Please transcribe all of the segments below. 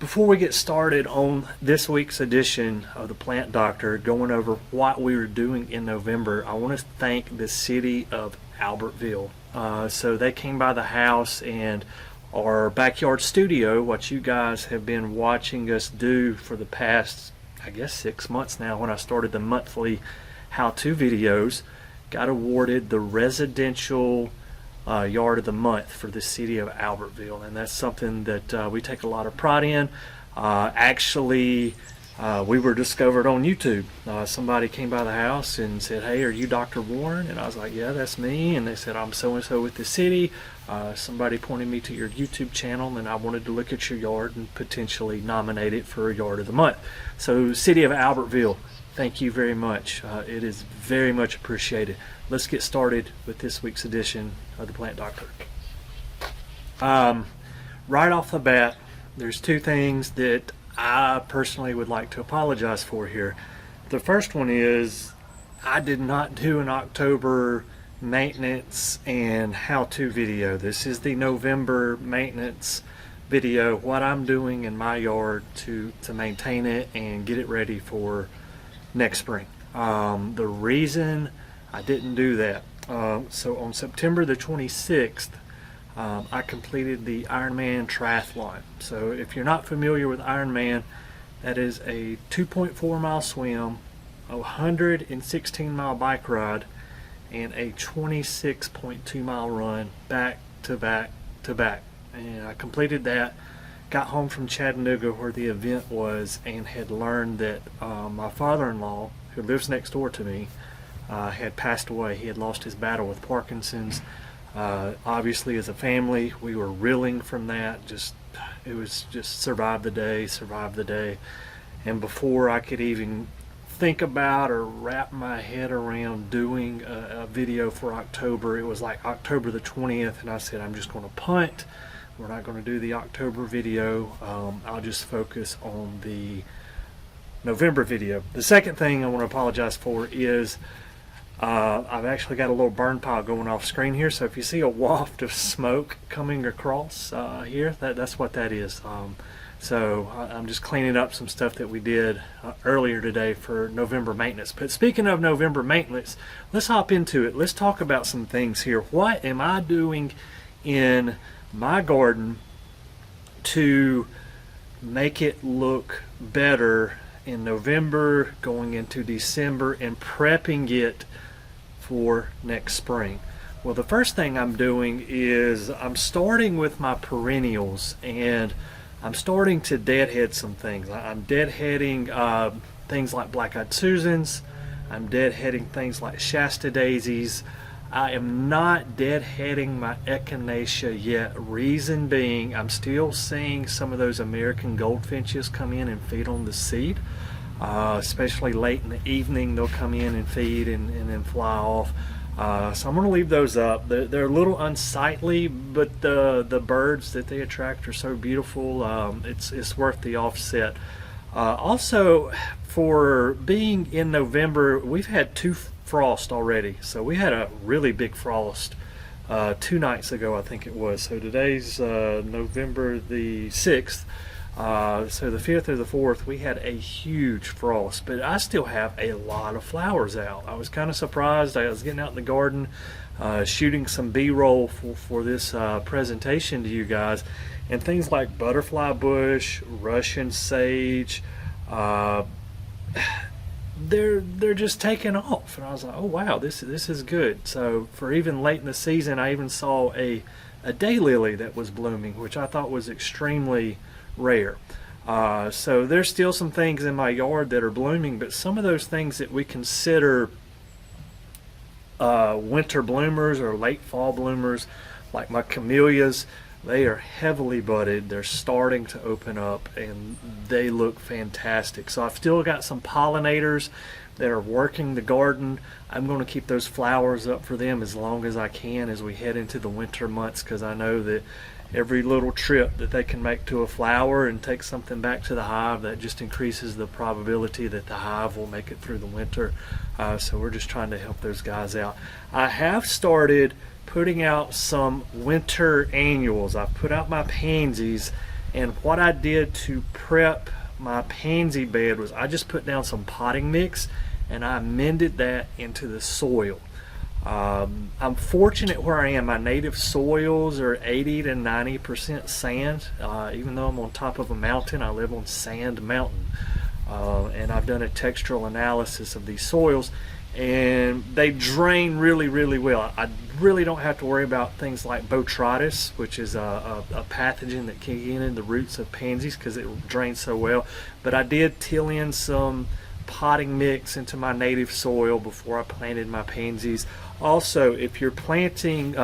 Before we get started on this week's edition of the Plant Doctor, going over what we were doing in November, I want to thank the city of Albertville. So they came by the house and our backyard studio, what you guys have been watching us do for the past, I guess, 6 months now when I started the monthly how-to videos, got awarded the residential yard of the month for the city of Albertville, and that's something that we take a lot of pride in. Actually, we were discovered on YouTube. Somebody came by the house and said, "Hey, are you Dr. Warren?" And I was like, "Yeah, that's me." And they said, "I'm so-and-so with the city. Somebody pointed me to your YouTube channel and I wanted to look at your yard and potentially nominate it for a yard of the month." So city of Albertville, thank you very much. It is very much appreciated. Let's get started with this week's edition of the Plant Doctor. Right off the bat, there's two things that I personally would like to apologize for here. The first one is I did not do an October maintenance and how-to video. This is the November maintenance video, what I'm doing in my yard to maintain it and get it ready for next spring. The reason I didn't do that, so on September the 26th, I completed the Ironman triathlon. So if you're not familiar with Ironman, that is a 2.4 mile swim, a 116 mile bike ride, and a 26.2 mile run back to back to back. And I completed that, got home from Chattanooga where the event was, and had learned that my father-in-law, who lives next door to me, had passed away. He had lost his battle with Parkinson's. Obviously, as a family, we were reeling from that. It was just survive the day. And before I could even think about or wrap my head around doing a video for October, it was like October the 20th, and I said, I'm just going to punt. We're not going to do the October video. I'll just focus on the November video. The second thing I want to apologize for is I've actually got a little burn pile going off screen here, so if you see a waft of smoke coming across here, that's what that is. So I'm just cleaning up some stuff that we did earlier today for November maintenance. But speaking of November maintenance, let's hop into it. Let's talk about some things here. What am I doing in my garden to make it look better in November, going into December, and prepping it for next spring? Well, the first thing I'm doing is I'm starting with my perennials, and I'm starting to deadhead some things. I'm deadheading things like black-eyed Susans. I'm deadheading things like Shasta daisies. I am not deadheading my echinacea yet. Reason being, I'm still seeing some of those American goldfinches come in and feed on the seed. Especially late in the evening, they'll come in and feed and then fly off. So I'm going to leave those up. They're a little unsightly, but the birds that they attract are so beautiful. It's worth the offset. Also, for being in November, we've had 2 frost already. So we had a really big frost 2 nights ago, I think it was. So today's November the 6th. So the 5th or the 4th, we had a huge frost, but I still have a lot of flowers out. I was kind of surprised. I was getting out in the garden, shooting some B-roll for this presentation to you guys, and things like butterfly bush, Russian sage, they're just taking off, and I was like, oh wow, this is good. So for even late in the season, I even saw a daylily that was blooming, which I thought was extremely rare. So there's still some things in my yard that are blooming, but some of those things that we consider winter bloomers or late fall bloomers, like my camellias, they are heavily budded. They're starting to open up and they look fantastic. So I've still got some pollinators that are working the garden. I'm going to keep those flowers up for them as long as I can as we head into the winter months, because I know that every little trip that they can make to a flower and take something back to the hive, that just increases the probability that the hive will make it through the winter. So we're just trying to help those guys out. I have started putting out some winter annuals. I've put out my pansies, And what I did to prep my pansy bed was I just put down some potting mix and I amended that into the soil. I'm fortunate where I am. My native soils are 80 to 90% sand. Even though I'm on top of a mountain, I live on Sand Mountain. And I've done a textural analysis of these soils, and they drain really, really well. I really don't have to worry about things like botrytis, which is a pathogen that can get in the roots of pansies because it drains so well. But I did till in some potting mix into my native soil before I planted my pansies. Also, if you're planting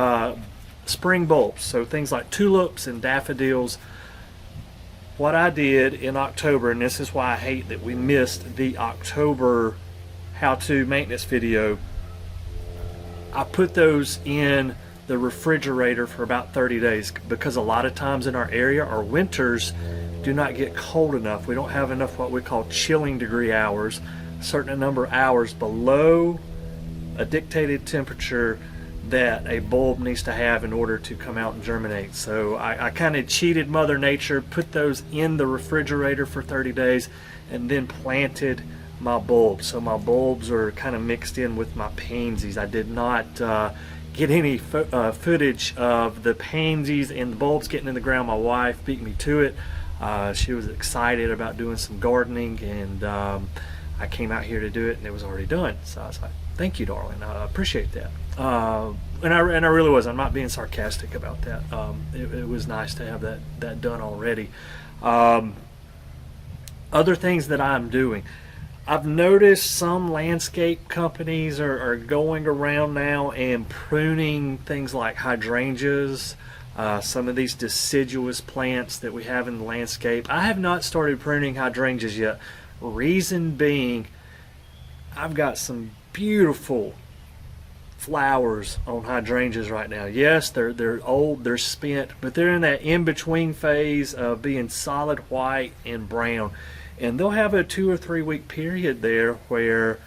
spring bulbs, so things like tulips and daffodils, what I did in October, and this is why I hate that we missed the October how-to maintenance video, I put those in the refrigerator for about 30 days because a lot of times in our area, our winters do not get cold enough. We don't have enough what we call chilling degree hours, a certain number of hours below a dictated temperature that a bulb needs to have in order to come out and germinate. So I kind of cheated Mother Nature, put those in the refrigerator for 30 days, and then planted my bulbs. So my bulbs are kind of mixed in with my pansies. I did not get any footage of the pansies and the bulbs getting in the ground. My wife beat me to it. She was excited about doing some gardening, and I came out here to do it and it was already done. So I was like, thank you, darling. I appreciate that. And I really was. I'm not being sarcastic about that. It was nice to have that done already. Other things that I'm doing. I've noticed some landscape companies are going around now and pruning things like hydrangeas, some of these deciduous plants that we have in the landscape. I have not started pruning hydrangeas yet. Reason being, I've got some beautiful flowers on hydrangeas right now. Yes, they're old, they're spent, but they're in that in-between phase of being solid white and brown. And they'll have a 2 or 3 week period there where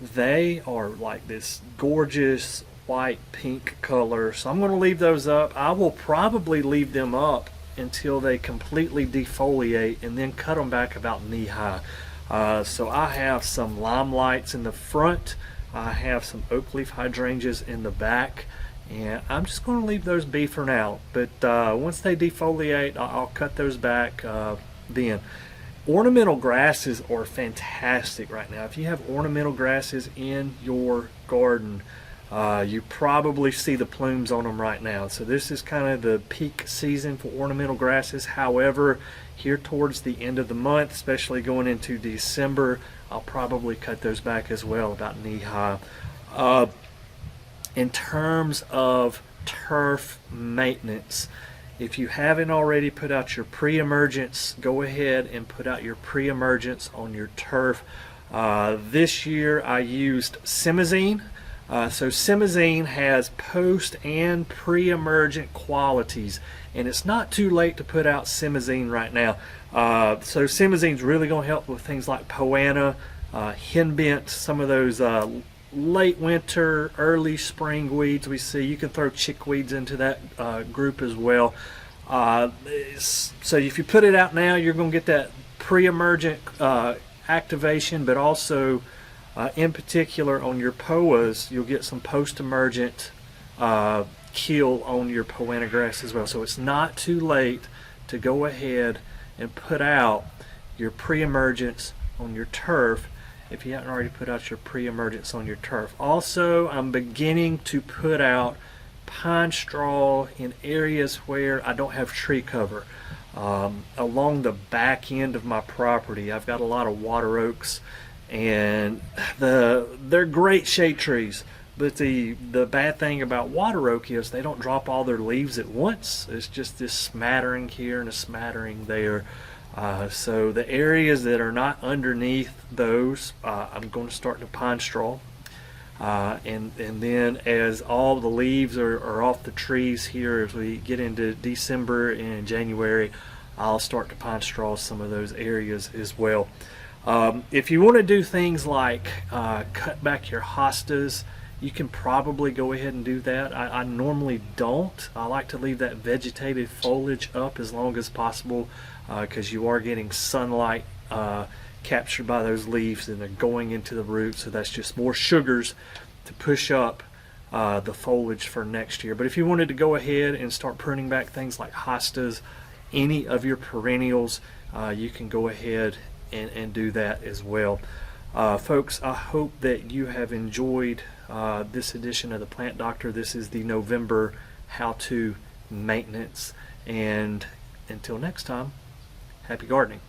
they are like this gorgeous white pink color. So I'm going to leave those up. I will probably leave them up until they completely defoliate and then cut them back about knee high. So I have some limelights in the front. I have some oak leaf hydrangeas in the back, and I'm just going to leave those be for now. But once they defoliate, I'll cut those back then. Ornamental grasses are fantastic right now. If you have ornamental grasses in your garden, you probably see the plumes on them right now. So this is kind of the peak season for ornamental grasses. However, here towards the end of the month, especially going into December, I'll probably cut those back as well, about knee high. In terms of turf maintenance, if you haven't already put out your pre-emergents, go ahead and put out your pre-emergents on your turf. This year I used Simazine. So Simazine has post and pre-emergent qualities, and it's not too late to put out Simazine right now. So Simazine's really going to help with things like poana, henbent, some of those late winter, early spring weeds we see. You can throw chickweeds into that group as well. So if you put it out now, you're going to get that pre-emergent activation, but also in particular on your poas, you'll get some post-emergent kill on your poana grass as well. So it's not too late to go ahead and put out your pre-emergents on your turf if you haven't already put out your pre-emergents on your turf. Also, I'm beginning to put out pine straw in areas where I don't have tree cover. Along the back end of my property, I've got a lot of water oaks, and they're great shade trees. But the bad thing about water oak is they don't drop all their leaves at once. It's just this smattering here and a smattering there. So the areas that are not underneath those, I'm going to start to pine straw. And then as all the leaves are off the trees here, as we get into December and January, I'll start to pine straw some of those areas as well. If you want to do things like cut back your hostas you can probably go ahead and do that. I normally don't. I like to leave that vegetative foliage up as long as possible because you are getting sunlight captured by those leaves and they're going into the roots, so that's just more sugars to push up the foliage for next year. But if you wanted to go ahead and start pruning back things like hostas, any of your perennials, you can go ahead and do that as well. Folks, I hope that you have enjoyed this edition of the Plant Doctor. This is the November how-to maintenance, and until next time, happy gardening.